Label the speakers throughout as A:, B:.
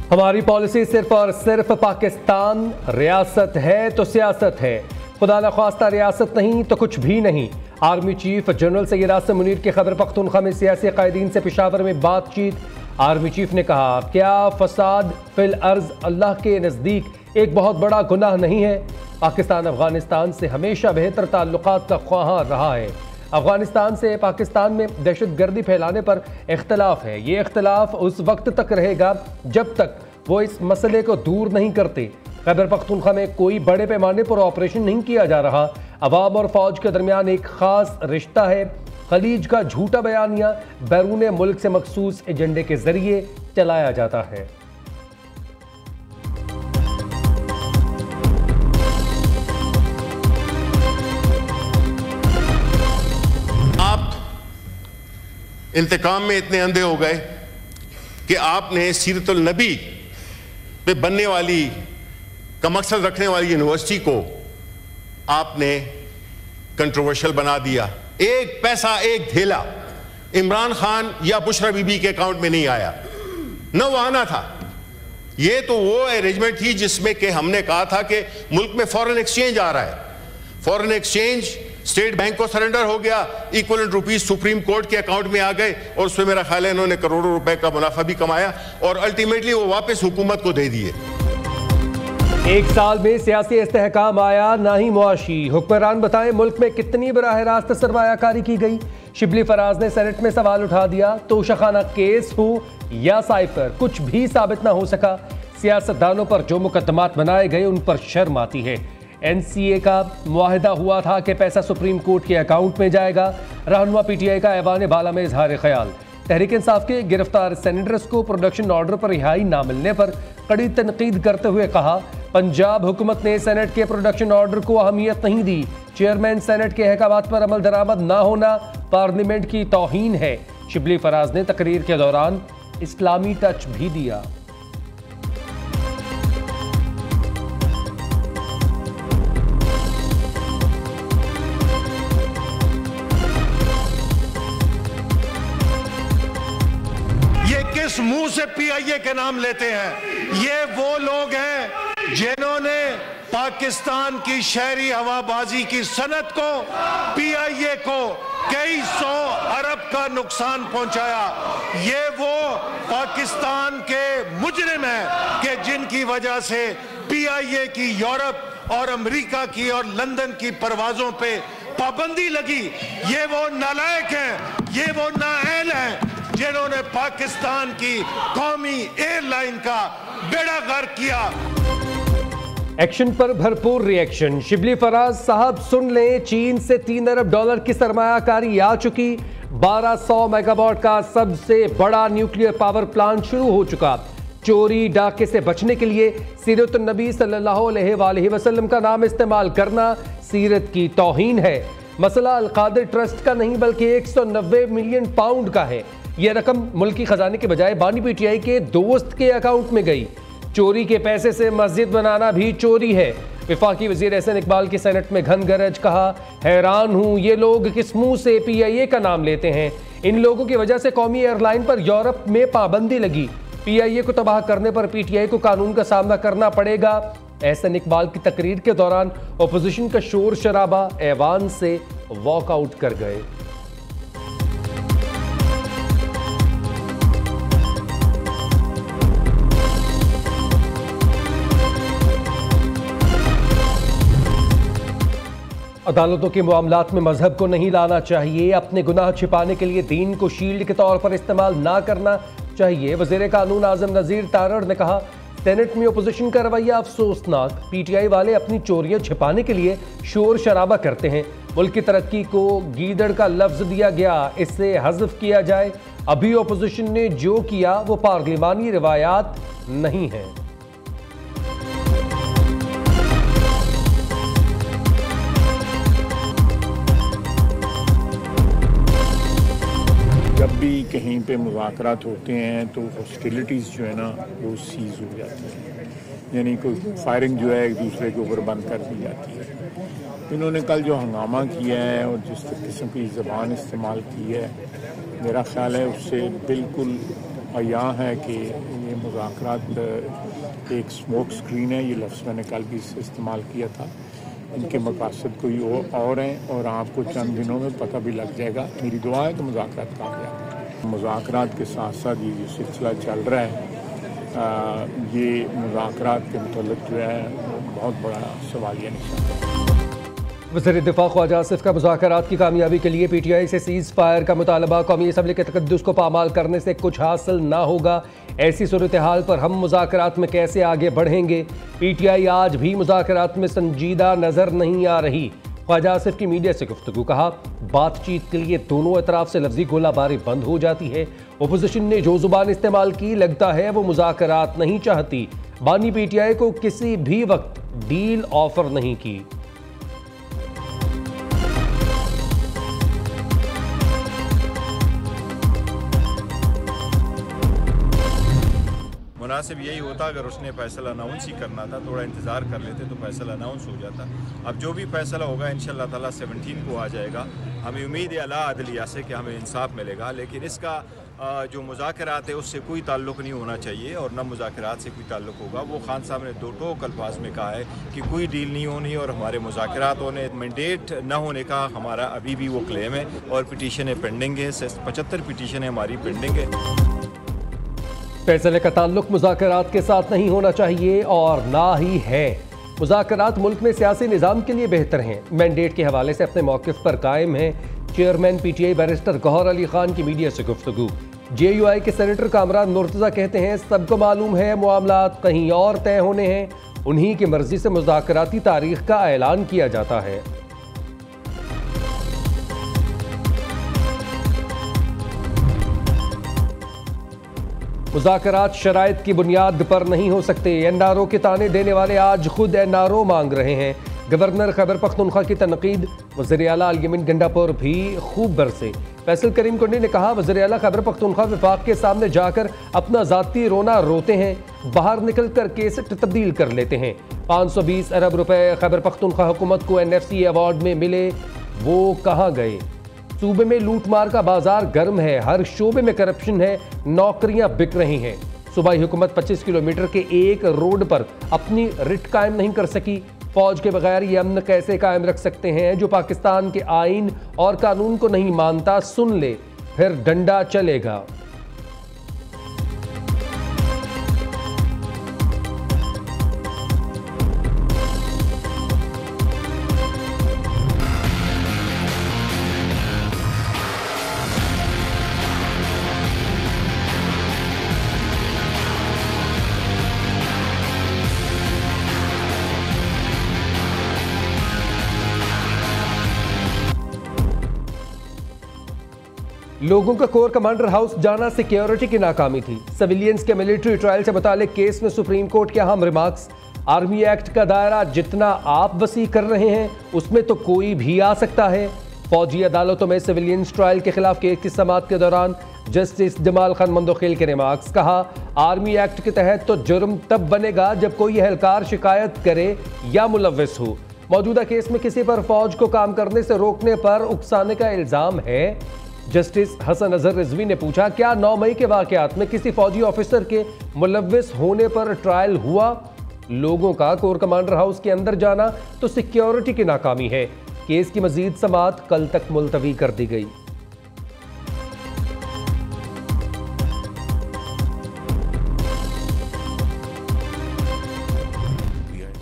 A: हमारी पॉलिसी सिर्फ और सिर्फ पाकिस्तान, रियासत है तो सियासत है, खुदा न ख्वास्ता रियासत नहीं तो कुछ भी नहीं। Army chief general Syed Asim Munir की खैबर पख्तूनख्वा में सियासी कायदीन से पेशावर में बातचीत। आर्मी चीफ ने कहा, क्या फसाद फिल अर्ज अल्लाह के नज़दीक एक बहुत बड़ा गुनाह नहीं है। पाकिस्तान अफगानिस्तान से हमेशा बेहतर ताल्लुकात का ख्वाहां रहा है। अफगानिस्तान से पाकिस्तान में दहशतगर्दी फैलाने पर इख्तलाफ है। ये इख्तलाफ उस वक्त तक रहेगा जब तक वो इस मसले को दूर नहीं करते। खैबर पख्तूनख्वा में कोई बड़े पैमाने पर ऑपरेशन नहीं किया जा रहा। अवाम और फौज के दरमियान एक खास रिश्ता है। खलीज का झूठा बयानिया बैरून मुल्क से मखसूस एजेंडे के जरिए चलाया जाता है।
B: इंतकाम में इतने अंधे हो गए कि आपने सीरतुल नबी पे बनने वाली का मकसद रखने वाली यूनिवर्सिटी को आपने कंट्रोवर्शियल बना दिया। एक पैसा एक धेला इमरान खान या बुशरा बीबी के अकाउंट में नहीं आया, न वो आना था। ये तो वो अरेंजमेंट थी जिसमें कि हमने कहा था कि मुल्क में फॉरेन एक्सचेंज आ रहा है, फॉरेन एक्सचेंज स्टेट बैंक को सरेंडर हो गया, इक्वलेंट रुपीस सुप्रीम कोर्ट के अकाउंट में आ गए और उसमें मेरा ख्याल है इन्होंने करोड़ों रुपए का मुनाफा भी कमाया और अल्टीमेटली वो वापस हुकूमत को दे दिए।
A: एक साल में सियासी इस्तेहकाम आया ना ही मुआशी। हुक्मरान बताएं मुल्क में कितनी बराह रास्त सरमायाकारी की गई। शिबली फराज ने सेनेट में सवाल उठा दिया, तोशाखाना केस हो या साइफर कुछ भी साबित ना हो सका। सियासतदानों पर जो मुकदमात बनाए गए उन पर शर्म आती है। NCA का मुआहदा हुआ था कि पैसा सुप्रीम कोर्ट के अकाउंट में जाएगा। रहनुमा PTI का ऐवान बाला में इजहार ख्याल। तहरीक इंसाफ के गिरफ्तार सेनेटर्स को प्रोडक्शन ऑर्डर पर रिहाई ना मिलने पर कड़ी तनकीद करते हुए कहा, पंजाब हुकूमत ने सेनेट के प्रोडक्शन ऑर्डर को अहमियत नहीं दी। चेयरमैन सेनेट के अहकामात पर अमल दरामद ना होना पार्लियामेंट की तौहीन है। शिबली फराज ने तकरीर के दौरान इस्लामी टच भी दिया।
C: किस मुंह से PIA के नाम लेते हैं? ये वो लोग हैं जिन्होंने पाकिस्तान की शहरी हवाबाजी की सनत को, PIA को कई 100 अरब का नुकसान पहुंचाया। ये वो पाकिस्तान के मुजरिम हैं कि जिनकी वजह से PIA की यूरोप और अमेरिका की और लंदन की परवाजों पे पाबंदी लगी। ये वो नालायक हैं, ये वो नाअहल हैं जिन्होंने पाकिस्तान की कौमी एयरलाइन का बेड़ा गर्क किया।
A: एक्शन पर भरपूर रिएक्शन। शिबली फराज साहब सुन लें, चीन से $3 अरब की सरमायाकारी आ चुकी। 1200 मेगावाट का सबसे बड़ा न्यूक्लियर पावर प्लांट शुरू हो चुका। चोरी डाके से बचने के लिए सीरत नबी सल्लल्लाहु अलैहि वसल्लम का नाम इस्तेमाल करना सीरत की तौहीन है। मसला अल-कादिर ट्रस्ट का नहीं बल्कि 190 मिलियन पाउंड का है। यह रकम मुल्की खजाने के बजाय बानी PTI के दोस्त के अकाउंट में गई। चोरी के पैसे से मस्जिद बनाना भी चोरी है। वफाकी वजीर एहसन इकबाल की सेनेट में घन गरज, कहा, हैरान हूं ये लोग किस मुंह से PIA का नाम लेते हैं। इन लोगों की वजह से कौमी एयरलाइन पर यूरोप में पाबंदी लगी। PIA को तबाह करने पर PTI को कानून का सामना करना पड़ेगा। एहसन इकबाल की तकरीर के दौरान अपोजिशन का शोर शराबा, ऐवान से वॉकआउट कर गए। अदालतों के मामलात में मजहब को नहीं लाना चाहिए। अपने गुनाह छिपाने के लिए दीन को शील्ड के तौर पर इस्तेमाल ना करना चाहिए। वज़ीर कानून आज़म नज़ीर तारड़ ने कहा, सेनेट में अपोजिशन का रवैया अफसोसनाक। PTI वाले अपनी चोरियां छिपाने के लिए शोर शराबा करते हैं। मुल्क की तरक्की को गीदड़ का लफ्ज दिया गया, इससे हज़फ किया जाए। अभी अपोजिशन ने जो किया वो पार्लिमानी रिवायात नहीं है।
D: जब भी कहीं पे मुज़ाकरात होते हैं तो हॉस्टिलिटीज़ जो है ना वो सीज़ हो जाती है, यानी कोई फायरिंग जो है एक दूसरे के ऊपर बंद कर दी जाती है। इन्होंने कल जो हंगामा किया है और जिस किस्म की ज़बान इस्तेमाल की है, मेरा ख्याल है उससे बिल्कुल और यहाँ है कि ये मुज़ाकरात एक स्मोक स्क्रीन है, ये लफ्ज़ मैंने कल भी इस्तेमाल किया था। इनके मकासद कोई और हैं और आपको चंद दिनों में पता भी लग जाएगा। मेरी दुआ है कि मुज़ाकरात कामयाब हैं। मुज़ाकरात के साथ साथ ये जो सिलसिला चल रहा है, ये मुज़ाकरात के मुतल्लिक़ जो है बहुत बड़ा सवालिया निशान है।
A: वज़ीर दिफ़ा ख्वाजा आसिफ का मुज़ाकरात की कामयाबी के लिए पीटीआई से सीज़ फायर का मुतालबा, कौमी असम्बली के तक़द्दुस को पामाल करने से कुछ हासिल ना होगा। ऐसी सूरत हाल पर हम मुज़ाकरात में कैसे आगे बढ़ेंगे। पीटीआई आज भी मुज़ाकरात में संजीदा नज़र नहीं आ रही। ख्वाजा आसिफ की मीडिया से गुफ्तगू, कहा बातचीत के लिए दोनों अतराफ से लफ्जी गोलाबारी बंद हो जाती है। अपोजिशन ने जो जुबान इस्तेमाल की, लगता है वो मुज़ाकरात नहीं चाहती। बानी पीटीआई को किसी भी वक्त डील ऑफर नहीं की।
E: मुनासिब यही होता अगर उसने फैसला अनाउंस ही करना था, थोड़ा इंतज़ार कर लेते तो फैसला अनाउंस हो जाता। अब जो भी फैसला होगा इंशाअल्लाह ताला 17 को आ जाएगा। हमें उम्मीद है अला अदलिया से कि हमें इंसाफ मिलेगा, लेकिन इसका जो मुज़ाकरात है उससे कोई ताल्लुक़ नहीं होना चाहिए और न मुज़ाकरात से कोई ताल्लुक़ होगा। वो खान साहब ने दो टोक अल्फाज में कहा है कि कोई डील नहीं होनी और हमारे मुज़ाकरात होने, मैंडेट न होने का हमारा अभी भी वो क्लेम है और पिटीशनें पेंडिंग है। 75 पिटीशनें हमारी पेंडिंग है।
A: फैसले का ताल्लुक मुज़ाकरात के साथ नहीं होना चाहिए और ना ही है। मुज़ाकरात मुल्क में सियासी निज़ाम के लिए बेहतर हैं। मैंडेट के हवाले से अपने मौक़िफ़ पर कायम है। Chairman PTI barrister Gohar Ali Khan की मीडिया से गुफ्तगू। जेयूआई के सेनेटर कामरान मुर्तज़ा कहते हैं सबको मालूम है मामलात कहीं और तय होने हैं, उन्हीं की मर्जी से मुज़ाकराती तारीख का ऐलान किया जाता है। मुज़ाकरात शराइत की बुनियाद पर नहीं हो सकते। एनआरओ के ताने देने वाले आज खुद एनआरओ मांग रहे हैं। गवर्नर खैबर पख्तूनख्वा की तनकीद, वज़ीर आला अल-यमीन गंडापुर भी खूब बरसे। फैसल करीम कुंडी ने कहा वज़ीर आला खैबर पख्तूनख्वा विफाक के सामने जाकर अपना ज़ाती रोना रोते हैं, बाहर निकल कर केस तब्दील कर लेते हैं। 520 अरब रुपए खैबर पख्तूनख्वा हुकूमत को NFC अवार्ड में मिले, वो कहाँ गए। सूबे में लूटमार का बाजार गर्म है, हर शोबे में करप्शन है, नौकरियां बिक रही हैं। सूबाई हुकूमत 25 किलोमीटर के एक रोड पर अपनी रिट कायम नहीं कर सकी। फौज के बगैर ये अमन कैसे कायम रख सकते हैं जो पाकिस्तान के आइन और कानून को नहीं मानता। सुन ले फिर डंडा चलेगा। लोगों का कोर कमांडर हाउस जाना सिक्योरिटी की नाकामी थी। सिविलियंस के मिलिट्री ट्रायल से मुतालिक केस में सुप्रीम कोर्ट के अहम रिमार्क्स। आर्मी एक्ट का दायरा जितना आप वसी कर रहे हैं उसमें तो कोई भी आ सकता है। फौजी अदालतों में सिविलियंस ट्रायल के खिलाफ केस की समाअत के दौरान जस्टिस जमाल खान मंदोखिल के रिमार्क्स। कहा आर्मी एक्ट के तहत तो जुर्म तब बनेगा जब कोई एहलकार शिकायत करे या मुलव्विस हो। मौजूदा केस में किसी पर फौज को काम करने से रोकने पर उकसाने का इल्जाम है। जस्टिस हसन अजहर रिजवी ने पूछा क्या 9 मई के वाकयात में किसी फौजी ऑफिसर के मुलव्विस होने पर ट्रायल हुआ। लोगों का कोर कमांडर हाउस के अंदर जाना तो सिक्योरिटी की नाकामी है। केस की मजीद समाअत कल तक मुलतवी कर दी गई।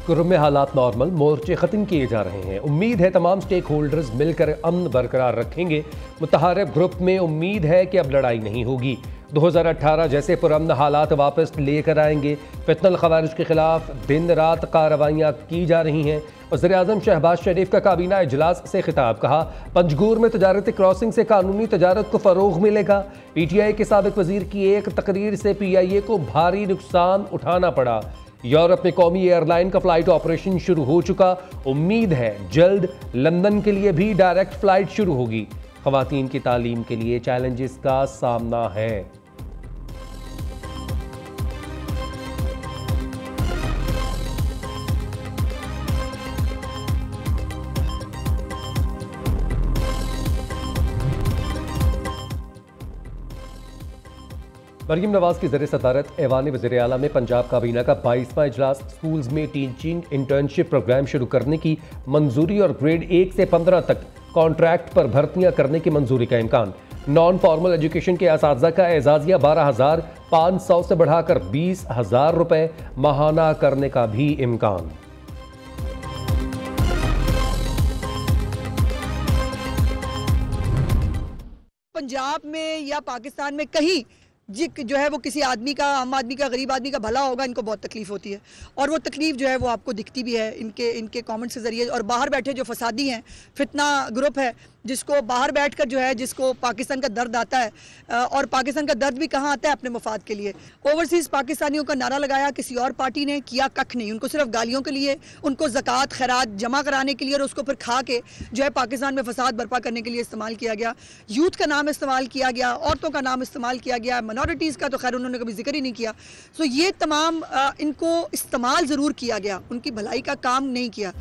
A: कुर्म में हालात नॉर्मल, मोर्चे खत्म किए जा रहे हैं। उम्मीद है तमाम स्टेक होल्डर्स मिलकर अमन बरकरार रखेंगे। मुतहारिब ग्रुप में उम्मीद है कि अब लड़ाई नहीं होगी। 2018 जैसे पुरअमन हालात वापस लेकर आएंगे। फितनल खवारिज के खिलाफ दिन रात कार्रवाइयाँ की जा रही हैं। वज़ीर आज़म शहबाज शरीफ का काबीना इजलास से खिताब। कहा पंजगूर में तजारती क्रॉसिंग से कानूनी तजारत को फ़रोग़ मिलेगा। PTI के साबिक़ वज़ीर की एक तकरीर से PIA को भारी नुकसान उठाना पड़ा। यूरोप में कौमी एयरलाइन का फ्लाइट ऑपरेशन शुरू हो चुका। उम्मीद है जल्द लंदन के लिए भी डायरेक्ट फ्लाइट शुरू होगी। ख़वातीन की तालीम के लिए चैलेंजेस का सामना है। मरीम नवाज की ज़र सदारत ऐवान वज़ीर आला में पंजाब काबीना का 22वां इजलास। स्कूल्स में टीचिंग इंटर्नशिप प्रोग्राम शुरू करने की मंजूरी और ग्रेड 1 से 15 तक कॉन्ट्रैक्ट पर भर्तियां करने की मंजूरी का इम्कान। नॉन फॉर्मल एजुकेशन के असातिज़ा का एजाजिया 12,500 से बढ़ाकर 20,000 रुपये माहाना करने का भी इम्कान।
F: पंजाब में या पाकिस्तान में कहीं जो है वो किसी आदमी का, आम आदमी का, गरीब आदमी का भला होगा, इनको बहुत तकलीफ होती है और वो तकलीफ जो है वो आपको दिखती भी है इनके कमेंट्स के ज़रिए। और बाहर बैठे जो फसादी हैं, फितना ग्रुप है जिसको बाहर बैठकर जो है जिसको पाकिस्तान का दर्द आता है और पाकिस्तान का दर्द भी कहाँ आता है, अपने मफाद के लिए। ओवरसीज़ पाकिस्तानियों का नारा लगाया, किसी और पार्टी ने किया कख नहीं। उनको सिर्फ गालियों के लिए, उनको ज़कात खैरात जमा कराने के लिए और उसको फिर खा के जो है पाकिस्तान में फसाद बर्पा करने के लिए इस्तेमाल किया गया। यूथ का नाम इस्तेमाल किया गया, औरतों का नाम इस्तेमाल किया गया, माइनॉरिटीज़ का तो खैर उन्होंने कभी जिक्र ही नहीं किया। सो ये तमाम इनको इस्तेमाल ज़रूर किया गया, उनकी भलाई का काम नहीं किया।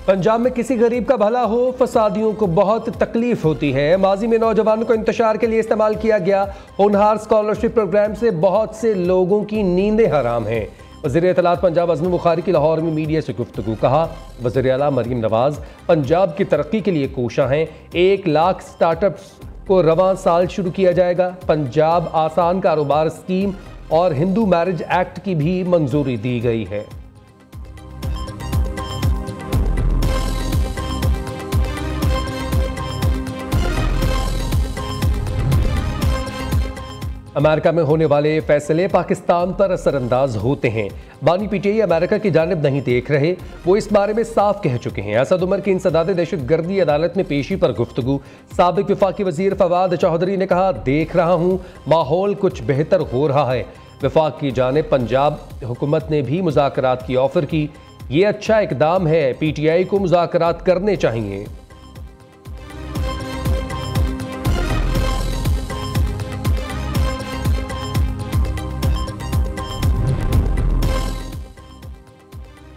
A: पंजाब में किसी गरीब का भला हो, फसादियों को बहुत तकलीफ होती है। माजी में नौजवानों को इंतशार के लिए इस्तेमाल किया गया होनहार स्कॉलरशिप प्रोग्राम से बहुत से लोगों की नींदें हराम हैं। वज़ीर इत्तलात पंजाब अज़म बुखारी की लाहौर में मीडिया से गुफ्तगू। कहा, वज़ीर आला मरीम नवाज पंजाब की तरक्की के लिए कोशा हैं। 1 लाख स्टार्टअप्स को रवां साल शुरू किया जाएगा। पंजाब आसान कारोबार स्कीम और हिंदू मैरिज एक्ट की भी मंजूरी दी गई है। अमेरिका में होने वाले फैसले पाकिस्तान पर असरअंदाज होते हैं। बानी पीटीआई अमेरिका की जानिब नहीं देख रहे, वो इस बारे में साफ कह चुके हैं। असद उमर की इंसदाद दहशतगर्दी अदालत में पेशी पर गुफ्तगू। साबिक वफाकी वजीर फवाद चौधरी ने कहा, देख रहा हूँ माहौल कुछ बेहतर हो रहा है। वफाक की जानिब पंजाब हुकूमत ने भी मुज़ाकरात की ऑफर की। ये अच्छा इकदाम है, पीटीआई को मुज़ाकरात करने चाहिए।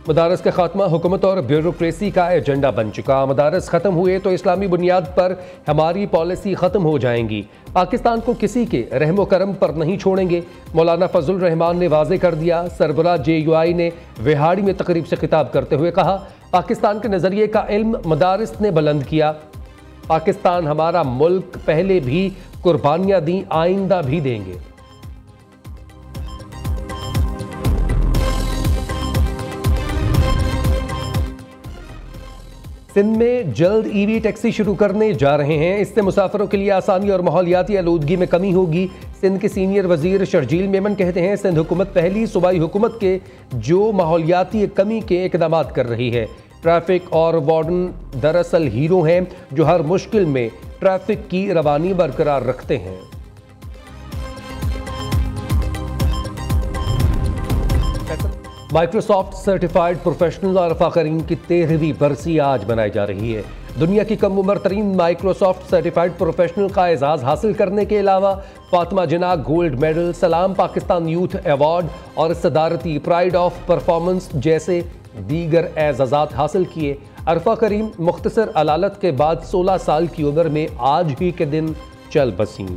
A: मदारस का खात्मा हुकूमत और ब्यूरोक्रेसी का एजेंडा बन चुका। मदारस ख़त्म हुए तो इस्लामी बुनियाद पर हमारी पॉलिसी ख़त्म हो जाएंगी। पाकिस्तान को किसी के रहमो करम पर नहीं छोड़ेंगे, मौलाना फजल रहमान ने वाजे कर दिया। सरबराह JUI ने विहाड़ी में तकरीब से खिताब करते हुए कहा, पाकिस्तान के नज़रिए का इल्म मदारिस ने बुलंद किया। पाकिस्तान हमारा मुल्क, पहले भी कुर्बानियाँ दी, आइंदा भी देंगे। सिंध में जल्द EV टैक्सी शुरू करने जा रहे हैं। इससे मुसाफिरों के लिए आसानी और माहौलियाती आलूदगी में कमी होगी। सिंध के सीनियर वजीर शर्जील मेमन कहते हैं, सिंध हुकूमत पहली सूबाई हुकूमत के जो माहौलियाती कमी के इकदाम कर रही है। ट्रैफिक और वार्डन दरअसल हीरो हैं जो हर मुश्किल में ट्रैफिक की रवानी बरकरार रखते हैं। माइक्रोसॉफ्ट सर्टिफाइड प्रोफेशनल और फ़ाखरीन की 13वीं बरसी आज मनाई जा रही है। दुनिया की कम उम्र तरीन माइक्रोसॉफ्ट सर्टिफाइड प्रोफेशनल का एजाज़ हासिल करने के अलावा फातिमा जिन्ना गोल्ड मेडल, सलाम पाकिस्तान यूथ अवार्ड और सदारती प्राइड ऑफ परफॉर्मेंस जैसे दीगर एजाज़ात हासिल किए। अरफा करीम मुख्तसर अलालत के बाद 16 साल की उम्र में आज ही के दिन चल बसीं।